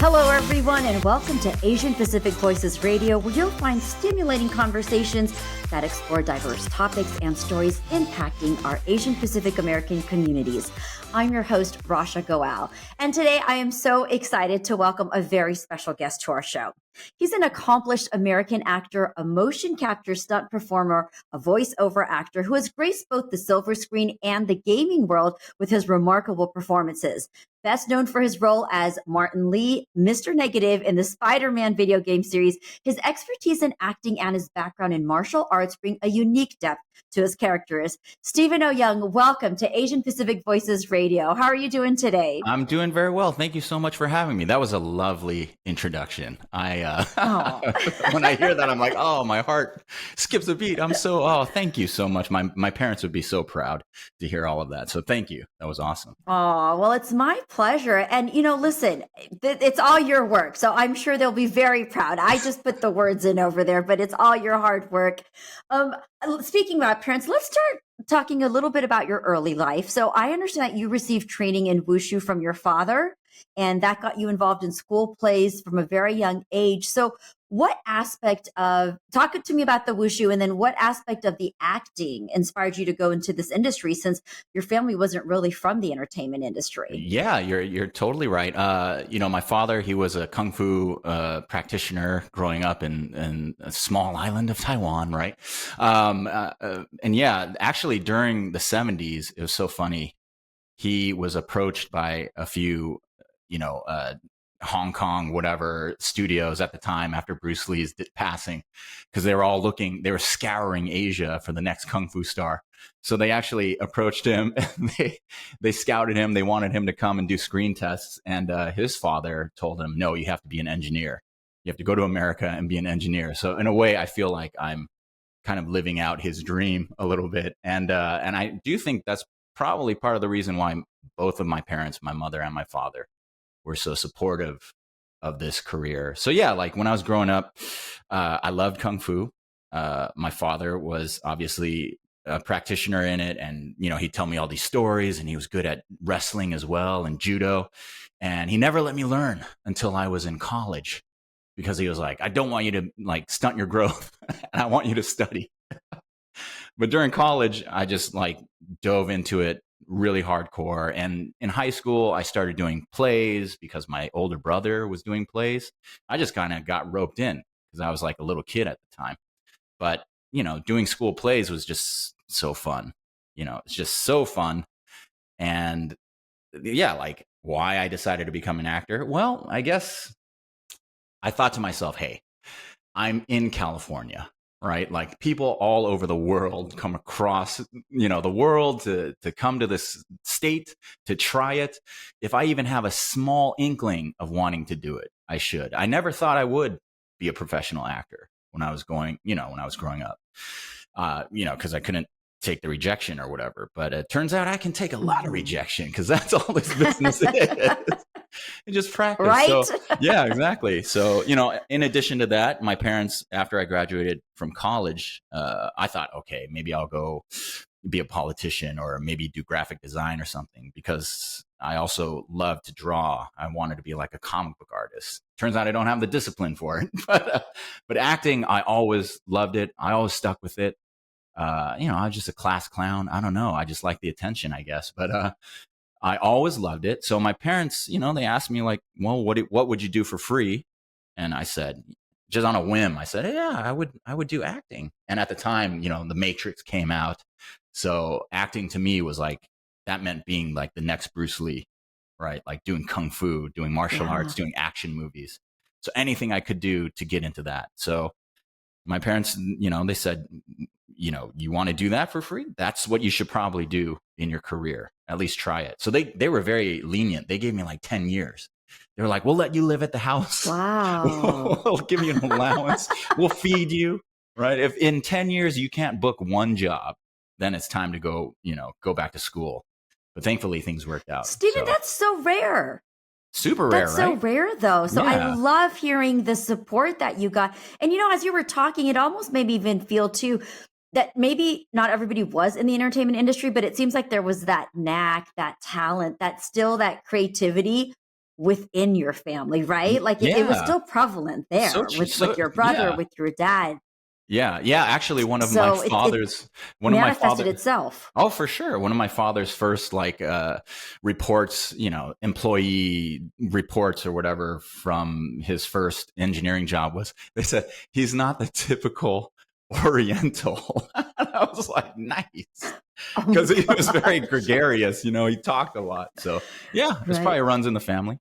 Hello, everyone, and welcome to Asian Pacific Voices Radio, where you'll find stimulating conversations that explore diverse topics and stories impacting our Asian Pacific American communities. I'm your host, Rasha Goal, and today I am so excited to welcome a very special guest to our show. He's an accomplished American actor, a motion capture stunt performer, a voiceover actor who has graced both the silver screen and the gaming world with his remarkable performances. Best known for his role as Martin Lee, Mr. Negative in the Spider-Man video game series, his expertise in acting and his background in martial arts bring a unique depth to his characters. Stephen Oyoung, welcome to Asian Pacific Voices Radio. How are you doing today? I'm doing very well. Thank you so much for having me. That was a lovely introduction. When I hear that, I'm like, oh, my heart skips a beat. Thank you so much. My parents would be so proud to hear all of that. So thank you. That was awesome. Oh, well, it's my pleasure. And, listen, it's all your work. So I'm sure they'll be very proud. I just put the words in over there, but it's all your hard work. Speaking about parents, let's start talking a little bit about your early life. So I understand that you received training in wushu from your father, and that got you involved in school plays from a very young age. So talk to me about the wushu, and then what aspect of the acting inspired you to go into this industry, since your family wasn't really from the entertainment industry? Yeah, you're totally right. My father, he was a kung fu practitioner growing up in a small island of Taiwan, right? Actually during the 70s, it was so funny. He was approached by a few, Hong Kong, whatever studios at the time after Bruce Lee's passing, because they were scouring Asia for the next Kung Fu star. So they actually approached him and they scouted him. They wanted him to come and do screen tests. And his father told him, no, you have to be an engineer. You have to go to America and be an engineer. So in a way, I feel like I'm kind of living out his dream a little bit. And I do think that's probably part of the reason why both of my parents, my mother and my father, were so supportive of this career. So yeah, like when I was growing up, I loved Kung Fu. My father was obviously a practitioner in it. And, he'd tell me all these stories, and he was good at wrestling as well and judo. And he never let me learn until I was in college, because he was like, I don't want you to stunt your growth and I want you to study. But during college, I just dove into it really hardcore. And in high school, I started doing plays because my older brother was doing plays. I just kind of got roped in because I was like a little kid at the time. But, doing school plays was just so fun. It's just so fun. And yeah, why I decided to become an actor. Well, I guess I thought to myself, hey, I'm in California. Right? Like people all over the world come across, the world to come to this state to try it. If I even have a small inkling of wanting to do it, I should. I never thought I would be a professional actor when I was growing up, because I couldn't take the rejection or whatever. But it turns out I can take a lot of rejection, because that's all this business is. And just practice. Right? So, yeah, exactly. So, in addition to that, my parents, after I graduated from college, I thought, okay, maybe I'll go be a politician or maybe do graphic design or something, because I also love to draw. I wanted to be like a comic book artist. Turns out I don't have the discipline for it. But acting, I always loved it. I always stuck with it. I was just a class clown. I don't know. I just like the attention, I guess. But I always loved it. So my parents, they asked me well, what would you do for free? And I said, just on a whim, I said, yeah, I would do acting. And at the time, The Matrix came out. So acting to me was that meant being the next Bruce Lee, right? Like doing Kung Fu, doing martial arts, doing action movies. So anything I could do to get into that. So my parents, they said, you want to do that for free? That's what you should probably do in your career. At least try it. So they were very lenient. They gave me 10 years. They were like, we'll let you live at the house. Wow. We'll give you an allowance. We'll feed you. Right. If in 10 years you can't book one job, then it's time to go back to school. But thankfully things worked out. Stephen, that's so rare. Super rare, That's right? so rare, though. So Yeah. I love hearing the support that you got. And, as you were talking, it almost made me even feel, too, that maybe not everybody was in the entertainment industry, but it seems like there was that knack, that talent, that creativity within your family, right? Like it was Yeah. still prevalent So, there with your brother, yeah. with your dad. Yeah. Yeah. Actually, So it one of my manifested father, itself. oh, for sure. One of my father's first reports, employee reports or whatever from his first engineering job was, they said he's not the typical Oriental. I was like, nice. Oh my Because he was very gosh. gregarious, he talked a lot. So yeah, it's Right. probably runs in the family.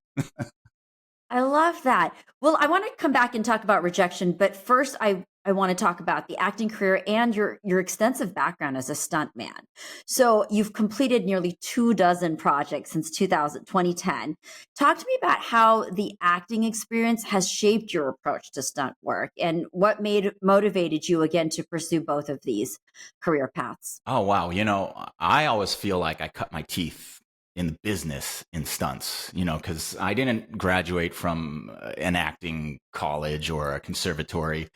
I love that. Well, I want to come back and talk about rejection, but first I want to talk about the acting career and your extensive background as a stuntman. So you've completed nearly 24 projects since 2010. Talk to me about how the acting experience has shaped your approach to stunt work and what made motivated you again to pursue both of these career paths. Oh, wow. I always feel like I cut my teeth in the business in stunts, because I didn't graduate from an acting college or a conservatory.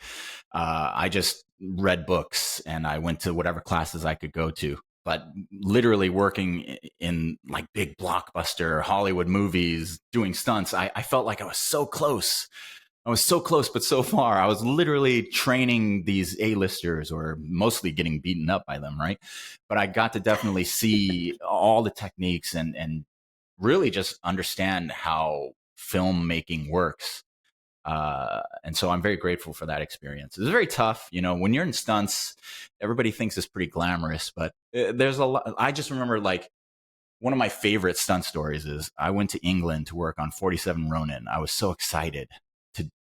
I just read books and I went to whatever classes I could go to. But literally working in like big blockbuster Hollywood movies, doing stunts, I felt like I was so close. I was so close, but so far. I was literally training these A-listers or mostly getting beaten up by them, right? But I got to definitely see all the techniques and really just understand how filmmaking works. And so I'm very grateful for that experience. It's very tough. When you're in stunts, everybody thinks it's pretty glamorous, but there's a lot. I just remember like one of my favorite stunt stories is I went to England to work on 47 Ronin. I was so excited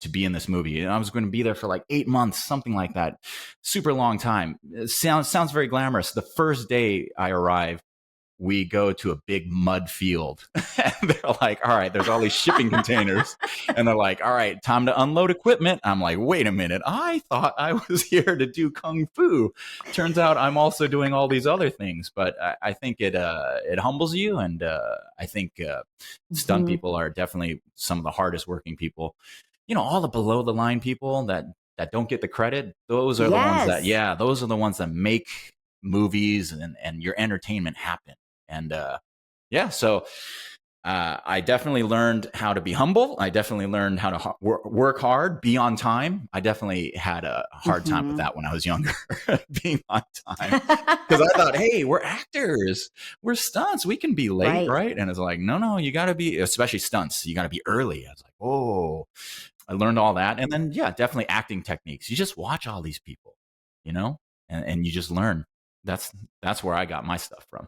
to be in this movie. And I was going to be there for like 8 months, something like that. Super long time. It sounds very glamorous. The first day I arrived, we go to a big mud field and they're like, all right, there's all these shipping containers. And they're like, all right, time to unload equipment. I'm like, wait a minute. I thought I was here to do Kung Fu. Turns out I'm also doing all these other things, but I think it humbles you. And I think stunt Mhm. people are definitely some of the hardest working people. All the below the line people that don't get the credit. Those are the ones that, Yes. yeah, those are the ones that make movies and your entertainment happen. And yeah, so I definitely learned how to be humble. I definitely learned how to work hard, be on time. I definitely had a hard time with Mhm. that when I was younger, being on time. Because I thought, hey, we're actors, we're stunts, we can be late, Right. right? And it's like, no, you got to be, especially stunts, you got to be early. I was like, oh, I learned all that. And then, yeah, definitely acting techniques. You just watch all these people, you know, and you just learn. That's that's where I got my stuff from.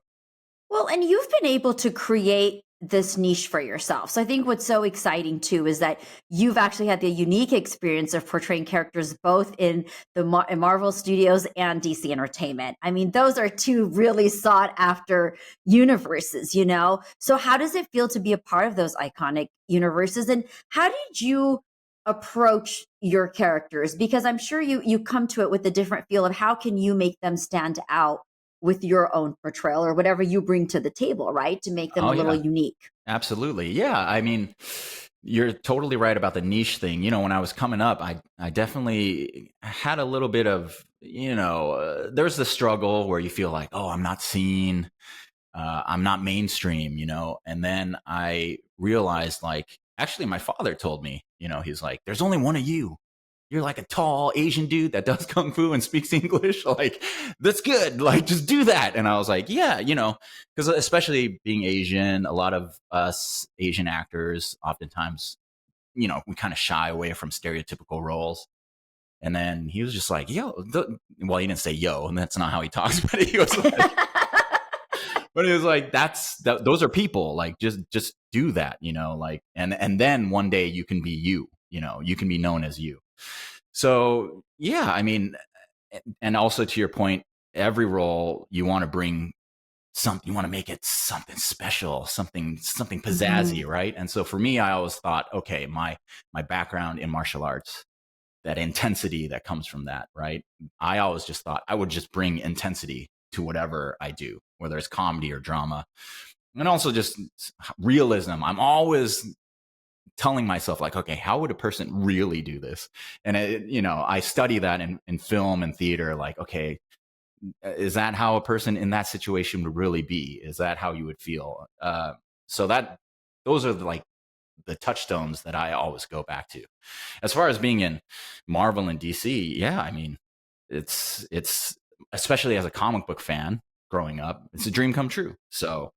Well, and you've been able to create this niche for yourself. So I think what's so exciting too is that you've actually had the unique experience of portraying characters both in the in Marvel Studios and DC Entertainment. I mean, those are two really sought after universes, you know? So how does it feel to be a part of those iconic universes? And how did you approach your characters? Because I'm sure you come to it with a different feel of how can you make them stand out with your own portrayal or whatever you bring to the table, right? To make them Oh a little yeah. unique. Absolutely. Yeah. I mean, you're totally right about the niche thing. When I was coming up, I definitely had a little bit of, there's the struggle where you feel like, oh, I'm not seen, I'm not mainstream, and then I realized like, actually, my father told me, he's like, there's only one of you. You're like a tall Asian dude that does kung fu and speaks English. Like, that's good. Like, just do that. And I was like, yeah, because especially being Asian, a lot of us Asian actors oftentimes, we kind of shy away from stereotypical roles. And then he was just like, well, he didn't say yo, and that's not how he talks, but he was like, those are people. Like, just do that, like, and then one day you can be you, you can be known as you. So yeah, I mean, and also to your point, every role you want to bring something, you want to make it something special, something Mhm. pizzazzy, right? And so for me, I always thought, okay, my background in martial arts, that intensity that comes from that, right? I always just thought I would just bring intensity to whatever I do, whether it's comedy or drama, and also just realism. I'm always telling myself like, okay, how would a person really do this? And I study that in film and theater. Like, okay, is that how a person in that situation would really be? Is that how you would feel? So those are the touchstones that I always go back to. As far as being in Marvel and DC, yeah, I mean, it's especially as a comic book fan growing up, it's a dream come true. So,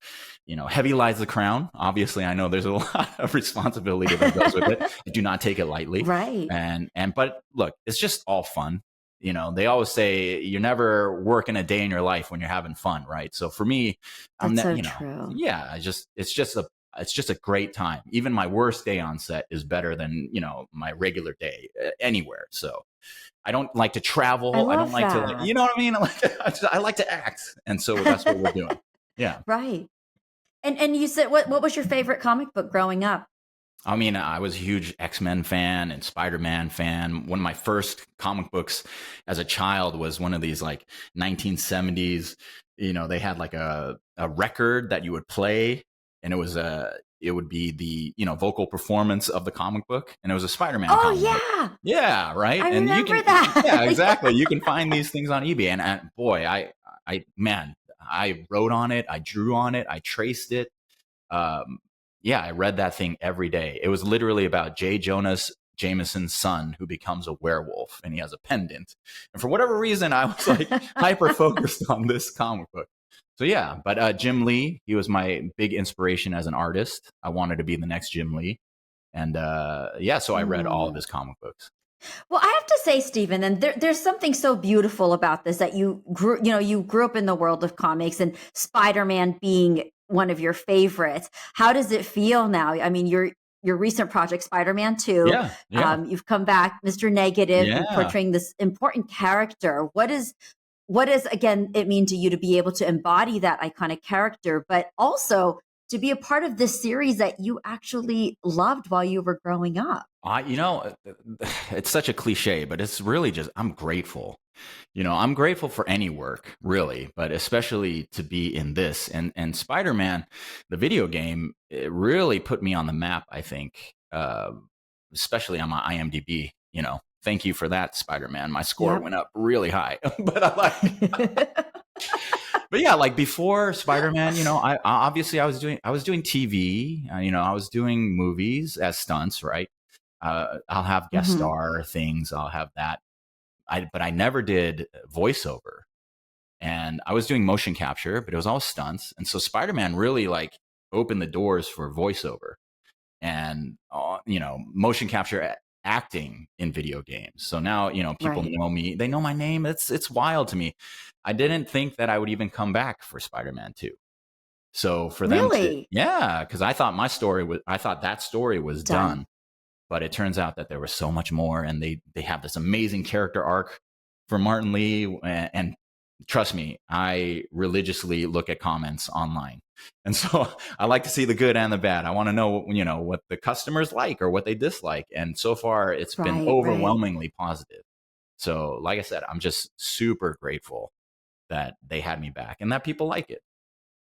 heavy lies the crown. Obviously, I know there's a lot of responsibility that goes with it. I do not take it lightly. Right. But look, it's just all fun. They always say you're never working a day in your life when you're having fun, right? So for me, That's so true. yeah, it's just a great time. Even my worst day on set is better than, my regular day anywhere. So I don't like to travel. I don't like to, that. you know what I mean? I like to act. And so that's what we're doing. Yeah. Right. And you said, what was your favorite comic book growing up? I mean, I was a huge X-Men fan and Spider-Man fan. One of my first comic books as a child was one of these like 1970s, they had like a record that you would play, and it would be the, vocal performance of the comic book, and it was a Spider-Man comic book. Yeah, right? I and remember that. Yeah, exactly. You can find these things on eBay, and boy, I wrote on it, I drew on it, I traced it. Yeah, I read that thing every day. It was literally about J. Jonas Jameson's son who becomes a werewolf, and he has a pendant. And for whatever reason, I was like hyper focused on this comic book. So yeah, but Jim Lee, he was my big inspiration as an artist. I wanted to be the next Jim Lee. And so I read all of his comic books. Well, I have to say, Stephen, and there's something so beautiful about this, that you grew up in the world of comics, and Spider-Man being one of your favorites. How does it feel now? I mean, your recent project, Spider-Man 2, you've come back, Mr. Negative, and portraying this important character. What is again it mean to you to be able to embody that iconic character, but also to be a part of this series that you actually loved while you were growing up? It's such a cliche, but it's really just, I'm grateful. I'm grateful for any work, really, but especially to be in this. And Spider-Man, the video game, it really put me on the map, I think, especially on my IMDb. Thank you for that, Spider-Man. My score went up really high. But yeah, like before Spider-Man, I obviously I was doing TV, I was doing movies as stunts, right? I'll have guest star things. I'll have that. But I never did voiceover, and I was doing motion capture, but it was all stunts. And so Spider-Man really like opened the doors for voiceover and, motion capture acting in video games. So now, people know me, they know my name. It's wild to me. I didn't think that I would even come back for Spider-Man 2. So for them because I thought that story was done. But it turns out that there was so much more, and they have this amazing character arc for Martin Lee. And trust me, I religiously look at comments online. And so I like to see the good and the bad. I want to know, what the customers like or what they dislike. And so far, it's been overwhelmingly positive. So like I said, I'm just super grateful that they had me back and that people like it.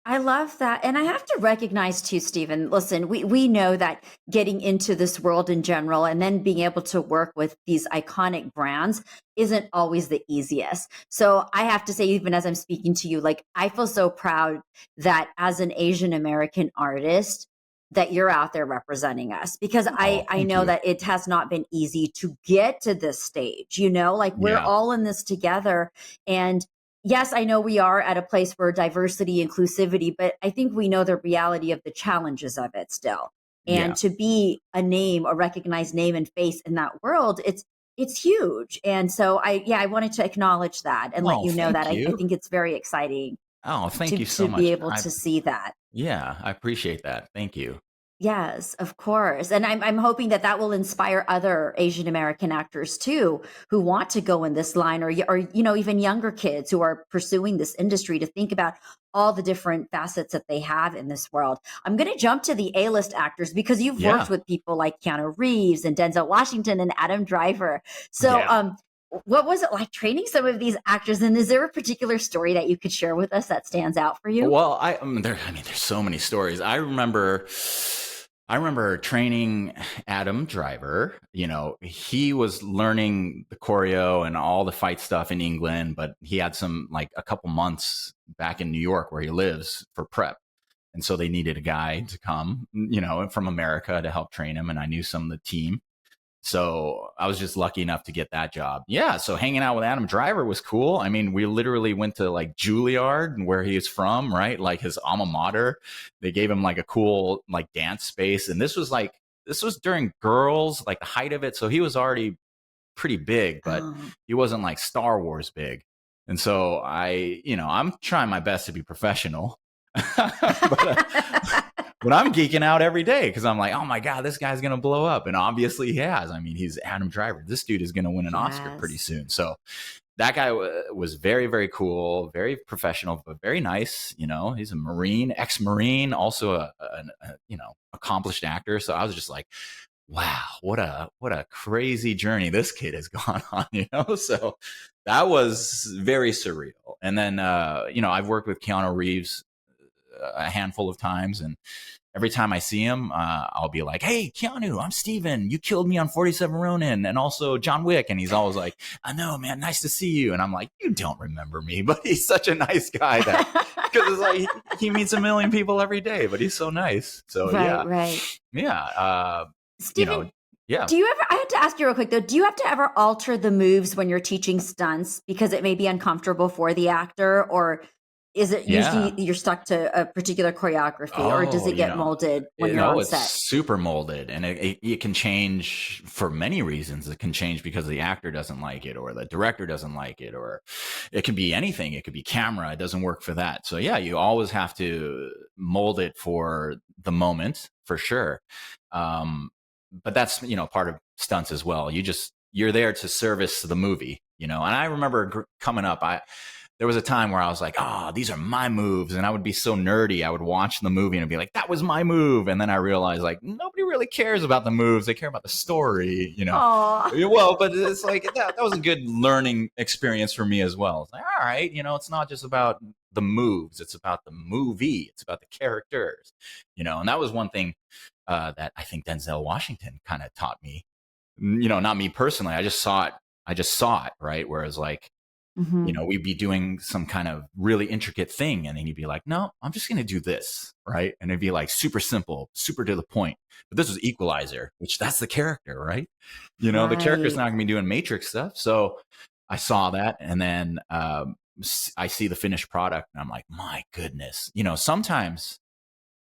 I love that. And I have to recognize too, Stephen, listen, we know that getting into this world in general and then being able to work with these iconic brands isn't always the easiest. So I have to say, even as I'm speaking to you, like, I feel so proud that as an Asian American artist, that you're out there representing us, because I know that it has not been easy to get to this stage, like we're all in this together. And yes, I know we are at a place where diversity, inclusivity, but I think we know the reality of the challenges of it still. And to be a recognized name and face in that world, it's huge. And so I wanted to acknowledge that and let you know that. I think it's very exciting. Oh, thank you so much. To be able to see that. Yeah, I appreciate that. Thank you. Yes, of course. And I'm hoping that will inspire other Asian American actors too, who want to go in this line, or even younger kids who are pursuing this industry, to think about all the different facets that they have in this world. I'm going to jump to the A-list actors, because you've worked with people like Keanu Reeves and Denzel Washington and Adam Driver. So what was it like training some of these actors? And is there a particular story that you could share with us that stands out for you? Well, there's so many stories. I remember training Adam Driver. He was learning the choreo and all the fight stuff in England, but he had a couple months back in New York where he lives for prep. And so they needed a guy to come, from America to help train him. And I knew some of the team. So I was just lucky enough to get that job. Yeah. So hanging out with Adam Driver was cool. I mean, we literally went to like Juilliard, where he is from, right? Like his alma mater. They gave him like a cool like dance space. And this was during Girls, like the height of it. So he was already pretty big, but he wasn't like Star Wars big. And so I'm trying my best to be professional. But I'm geeking out every day because I'm like, oh my God, this guy's going to blow up. And obviously he has. I mean, he's Adam Driver. This dude is going to win an Oscar pretty soon. So that guy was very, very cool, very professional, but very nice. He's a Marine, ex-Marine, also an accomplished actor. So I was just like, wow, what a crazy journey this kid has gone on, So that was very surreal. And then, I've worked with Keanu Reeves a handful of times, and every time I see him, I'll be like, hey, Keanu, I'm Steven. You killed me on 47 Ronin and also John Wick. And he's always like, I know, man, nice to see you. And I'm like, you don't remember me, but he's such a nice guy because it's like he meets a million people every day, but he's so nice. So right. Yeah. Steven, yeah. Do you ever, I had to ask you real quick though, do you have to ever alter the moves when you're teaching stunts because it may be uncomfortable for the actor, or is it usually you're stuck to a particular choreography, or does it get molded when you're on set? It's super molded, and it can change for many reasons. It can change because the actor doesn't like it, or the director doesn't like it, or it can be anything. It could be camera. It doesn't work for that. So yeah, you always have to mold it for the moment, for sure. But that's, part of stunts as well. You're there to service the movie, and I remember coming up, there was a time where I was like, these are my moves. And I would be so nerdy. I would watch the movie and be like, that was my move. And then I realized like, nobody really cares about the moves. They care about the story, Aww. Well, but it's like, that was a good learning experience for me as well. It's like, all right, it's not just about the moves. It's about the movie. It's about the characters, and that was one thing that I think Denzel Washington kind of taught me, not me personally. I just saw it. Right. Whereas like, we'd be doing some kind of really intricate thing. And then you'd be like, no, I'm just going to do this. Right. And it'd be like super simple, super to the point. But this was Equalizer, which that's the character. Right. The character's not going to be doing Matrix stuff. So I saw that. And then I see the finished product and I'm like, my goodness, sometimes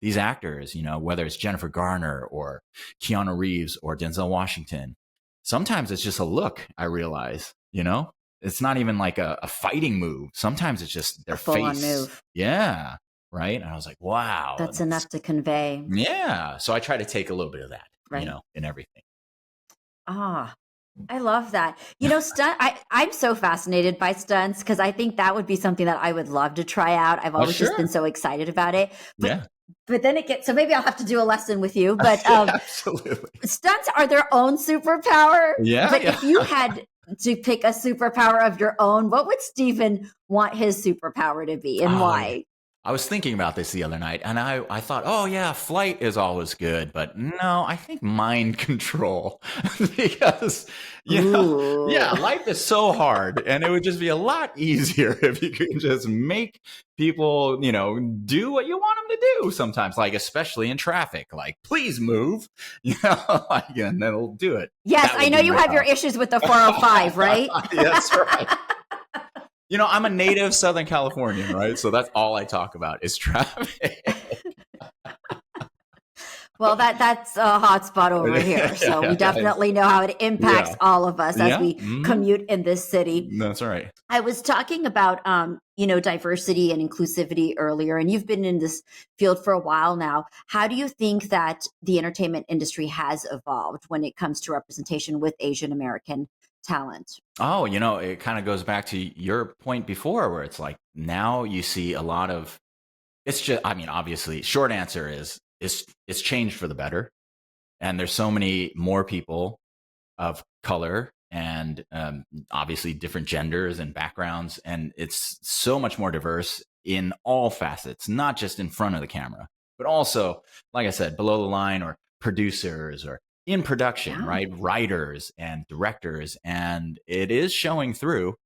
these actors, whether it's Jennifer Garner or Keanu Reeves or Denzel Washington, sometimes it's just a look, I realize, it's not even like a fighting move. Sometimes it's just their full-on face. Move. Yeah. Right. And I was like, wow. That's enough to convey. Yeah. So I try to take a little bit of that, in everything. I love that. Stunt. I'm so fascinated by stunts because I think that would be something that I would love to try out. I've always just been so excited about it. But then so maybe I'll have to do a lesson with you. But absolutely, stunts are their own superpower. Yeah. But if you had to pick a superpower of your own, what would Steven want his superpower to be, and why? I was thinking about this the other night, and I thought, oh yeah, flight is always good, but no, I think mind control because life is so hard, and it would just be a lot easier if you could just make people, do what you want them to do. Sometimes, like especially in traffic, like please move, and they'll do it. Yes, I know you have your issues with the 405, right? That's right. I'm a native Southern Californian, right? So that's all I talk about is traffic. Well, that's a hot spot over here. So we definitely know how it impacts all of us as we commute in this city. That's right. I was talking about, diversity and inclusivity earlier, and you've been in this field for a while now. How do you think that the entertainment industry has evolved when it comes to representation with Asian American talent? Oh, it kind of goes back to your point before where it's like now you see a lot of, it's just, obviously short answer is it's changed for the better. And there's so many more people of color and obviously different genders and backgrounds. And it's so much more diverse in all facets, not just in front of the camera, but also, like I said, below the line or producers or in production, right? Writers and directors. And it is showing through.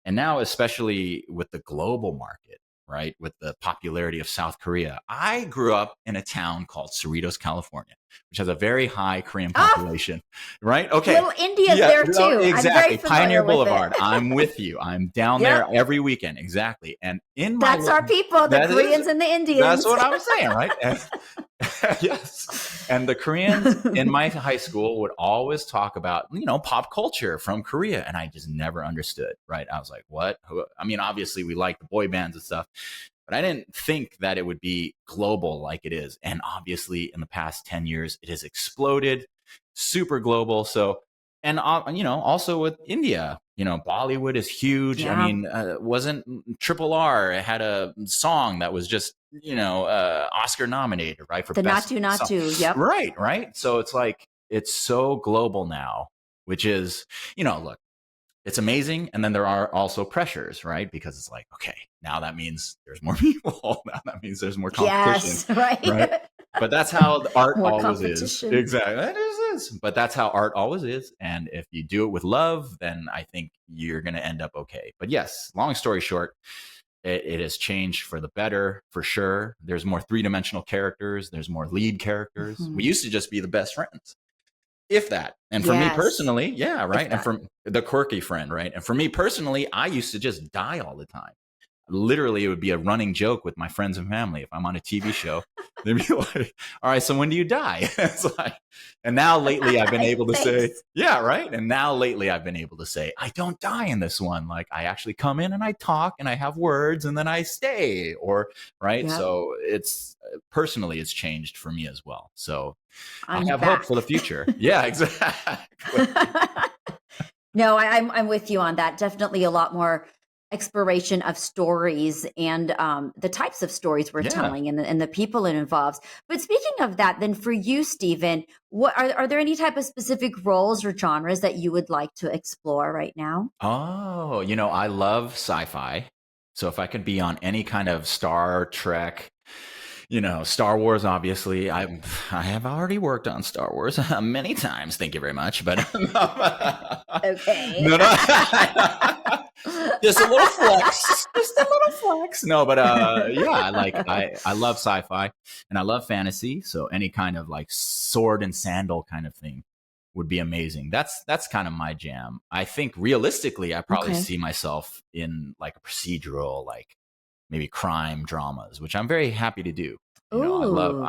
And now, especially with the global market, right? With the popularity of South Korea. I grew up in a town called Cerritos, California, which has a very high Korean population, right? Okay. Little India's Yeah, there no, too. I'm very exactly. familiar Pioneer with Boulevard. it. I'm with you. I'm down there Yep. every weekend. Exactly. And in my, That's our people, the that is, Koreans and the that's Indians. what I'm saying, right? Yes. And the Koreans in my high school would always talk about, pop culture from Korea. And I just never understood, right? I was like, what? I mean, obviously we like the boy bands and stuff, but I didn't think that it would be global like it is. And obviously in the past 10 years, it has exploded, super global. So, and, also with India, Bollywood is huge. I Yeah. mean, wasn't Triple R had a song that was just, Oscar nominated, right? For The best Not song. To. Yep. Right. So it's like, it's so global now, which is, look, it's amazing. And then there are also pressures, right? Because it's like, okay, now that means there's more people. Now that means there's more competition. Yes, right. But that's how the art More always is. competition. Exactly. That is. But that's how art always is. And if you do it with love, then I think you're going to end up okay. But yes, long story short, it has changed for the better, for sure. There's more three-dimensional characters. There's more lead characters. Mhm. We used to just be the best friends, if that. And for me Yes. personally, yeah, right. If And that. for the quirky friend, right. And for me personally, I used to just die all the time. Literally, it would be a running joke with my friends and family. If I'm on a TV show, they'd be like, all right, so when do you die? It's like, and now lately I've been able to say, yeah, right. And now lately I've been able to say, I don't die in this one. Like I actually come in and I talk and I have words and then I stay, or right. Yep. So it's personally, it's changed for me as well. So I have back. hope for the future. Yeah, exactly. No, I'm with you on that. Definitely a lot more exploration of stories and the types of stories we're telling and the people it involves. But speaking of that, then for you, Stephen, what are there any type of specific roles or genres that you would like to explore right now? Oh, I love sci-fi. So if I could be on any kind of Star Trek, Star Wars, obviously, I have already worked on Star Wars many times. Thank you very much. But okay. No. Just a little flex. Just a little flex. No, but I love sci-fi and I love fantasy. So any kind of like sword and sandal kind of thing would be amazing. That's kind of my jam. I think realistically, I probably see myself in like a procedural, like maybe crime dramas, which I'm very happy to do. I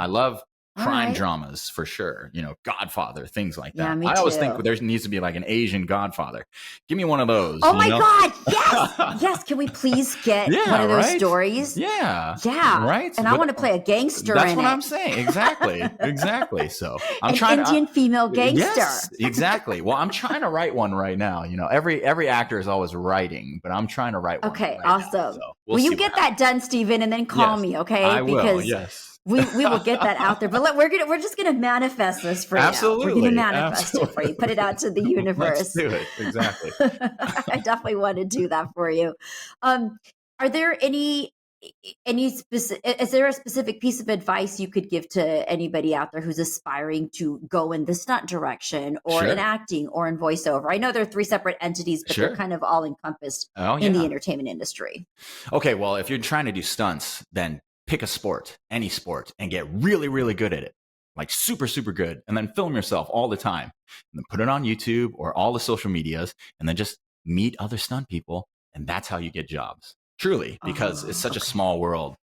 love crime dramas for sure. Godfather, things like that. Yeah, me I always too. think there needs to be like an Asian Godfather. Give me one of those. Oh my God. Yes. Yes. Can we please get one of those stories? Yeah. Yeah. Right. And I want to play a gangster in it. That's what I'm saying. Exactly. So I'm trying Indian female gangster. Yes, exactly. Well, I'm trying to write one right now. Every actor is always writing, but I'm trying to write one. Okay. Right awesome. Now, so will you get that done, Stephen, and then call me, okay? I will. Because yes. we will get that out there. But we're just gonna manifest this for you. Absolutely. We're gonna manifest it for you. Put it out to the universe. Let's do it. Exactly. I definitely want to do that for you. Are there any specific? Is there a specific piece of advice you could give to anybody out there who's aspiring to go in the stunt direction, or in acting, or in voiceover? I know they're three separate entities, but they're kind of all encompassed in the entertainment industry. Okay, well, if you're trying to do stunts, then pick a sport, any sport, and get really, really good at it. Like super, super good. And then film yourself all the time. And then put it on YouTube or all the social medias, and then just meet other stunt people. And that's how you get jobs. Truly, because it's such a small world.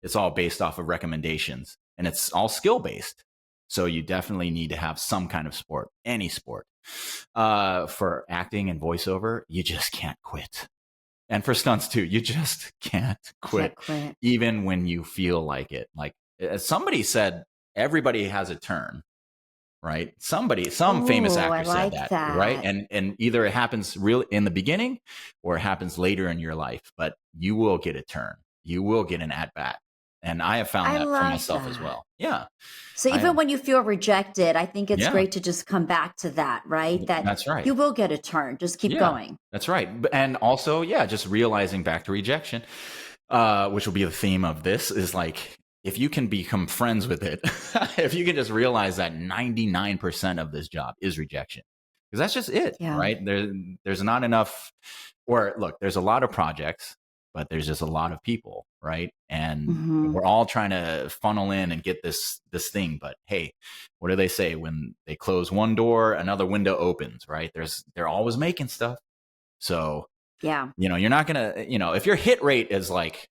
It's all based off of recommendations, and it's all skill based. So you definitely need to have some kind of sport, any sport. For acting and voiceover, you just can't quit. And for stunts too, you just can't quit. Even when you feel like it. Like somebody said, everybody has a turn, right? Some famous actor said that, right? And either it happens real in the beginning or it happens later in your life, but you will get a turn. You will get an at bat. And I have found that for myself as well. Yeah. So even when you feel rejected, I think it's great to just come back to that, right? That's right. You will get a turn. Just keep going. That's right. And also, just realizing back to rejection, which will be the theme of this, is like, if you can become friends with it, if you can just realize that 99% of this job is rejection, because that's just it, right? There's not enough, or look, there's a lot of projects, but there's just a lot of people, right? And Mm-hmm. we're all trying to funnel in and get this thing. But hey, what do they say? When they close one door, another window opens, right? They're always making stuff. So, Yeah. you're not gonna, if your hit rate is like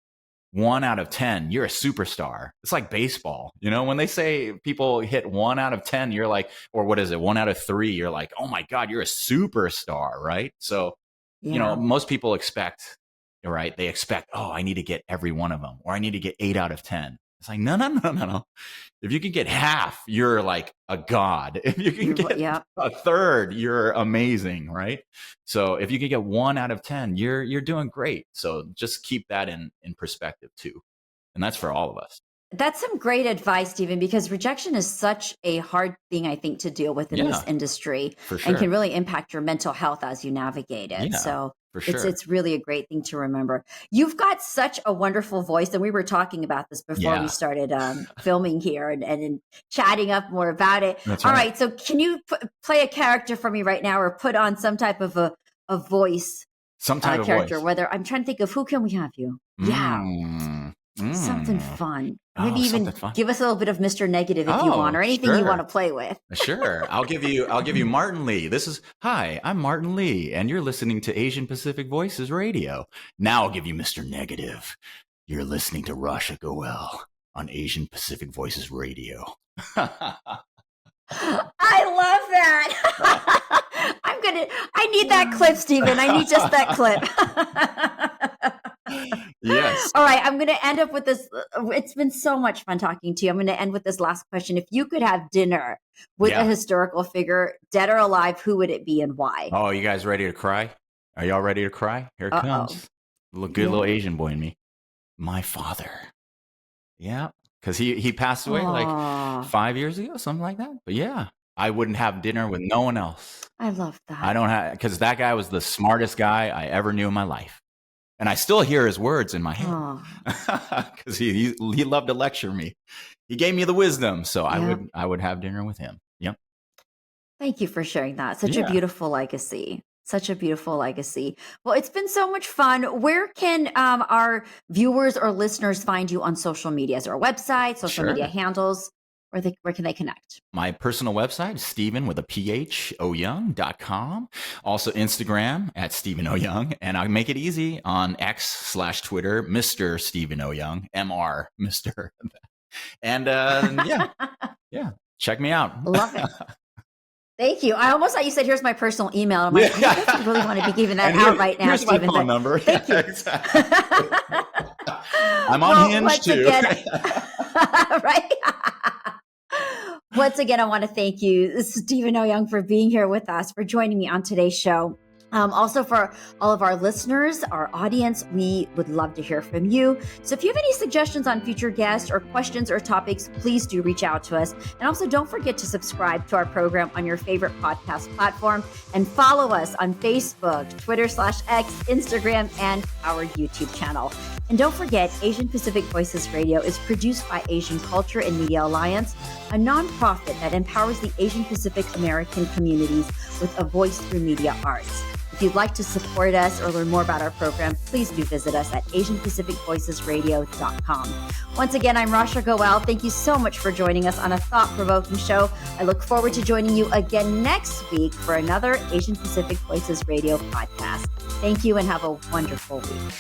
1 out of 10, you're a superstar. It's like baseball. When they say people hit 1 out of 10, you're like, or what is it? 1 out of 3, you're like, oh my God, you're a superstar, right? So, Yeah. most people expect, right? They expect, oh, I need to get every one of them, or I need to get 8 out of 10. It's like, no. If you can get half, you're like a god. If you can get a third, you're amazing, right? So if you can get 1 out of 10, you're doing great. So just keep that in perspective too. And that's for all of us. That's some great advice, Stephen, because rejection is such a hard thing, I think, to deal with in this industry, for sure. and can really impact your mental health as you navigate it. Yeah, so for sure. it's really a great thing to remember. You've got such a wonderful voice, and we were talking about this before we started filming here and chatting up more about it. That's All right. So can you play a character for me right now, or put on some type of a voice, some type of character? Voice. Whether I'm trying to think of who can we have you? Something fun. Maybe even give us a little bit of Mr. Negative if you want, or anything you want to play with. Sure. I'll give you Martin Lee. Hi, I'm Martin Lee, and you're listening to Asian Pacific Voices Radio. Now I'll give you Mr. Negative. You're listening to Rasha Goel on Asian Pacific Voices Radio. I love that. I need that clip, Stephen. I need just that clip. Yes. All right. I'm going to end up with this. It's been so much fun talking to you. I'm going to end with this last question. If you could have dinner with a historical figure, dead or alive, who would it be and why? Oh, you guys ready to cry? Are y'all ready to cry? Here it comes. Little Asian boy in me. My father. Yeah. Because he passed away like 5 years ago, something like that. But yeah, I wouldn't have dinner with no one else. I love that. I don't have, because that guy was the smartest guy I ever knew in my life. And I still hear his words in my head because he loved to lecture me. He gave me the wisdom. So I would have dinner with him. Yep. Thank you for sharing that. Such a beautiful legacy. Such a beautiful legacy. Well, it's been so much fun. Where can our viewers or listeners find you on social media? Is there a website, social media handles? Where can they connect? My personal website is Stephen with a PH, Oyoung.com. Also Instagram at Stephen Oyoung. And I make it easy on X/Twitter, Mr. Stephen Oyoung, MR, Mr. And check me out. Love it. Thank you. I almost thought you said, here's my personal email. I'm like, I don't really want to be giving that out right now, Stephen. Here's my phone number. Thank you. Exactly. I'm on Hinge too. Right? Once again, I want to thank you, Stephen Oyoung, for being here with us, for joining me on today's show. Also, for all of our listeners, our audience, we would love to hear from you. So if you have any suggestions on future guests or questions or topics, please do reach out to us. And also, don't forget to subscribe to our program on your favorite podcast platform and follow us on Facebook, Twitter/X, Instagram, and our YouTube channel. And don't forget, Asian Pacific Voices Radio is produced by Asian Culture and Media Alliance, a nonprofit that empowers the Asian Pacific American communities with a voice through media arts. If you'd like to support us or learn more about our program, please do visit us at AsianPacificVoicesRadio.com. Once again, I'm Rasha Goel. Thank you so much for joining us on a thought-provoking show. I look forward to joining you again next week for another Asian Pacific Voices Radio podcast. Thank you and have a wonderful week.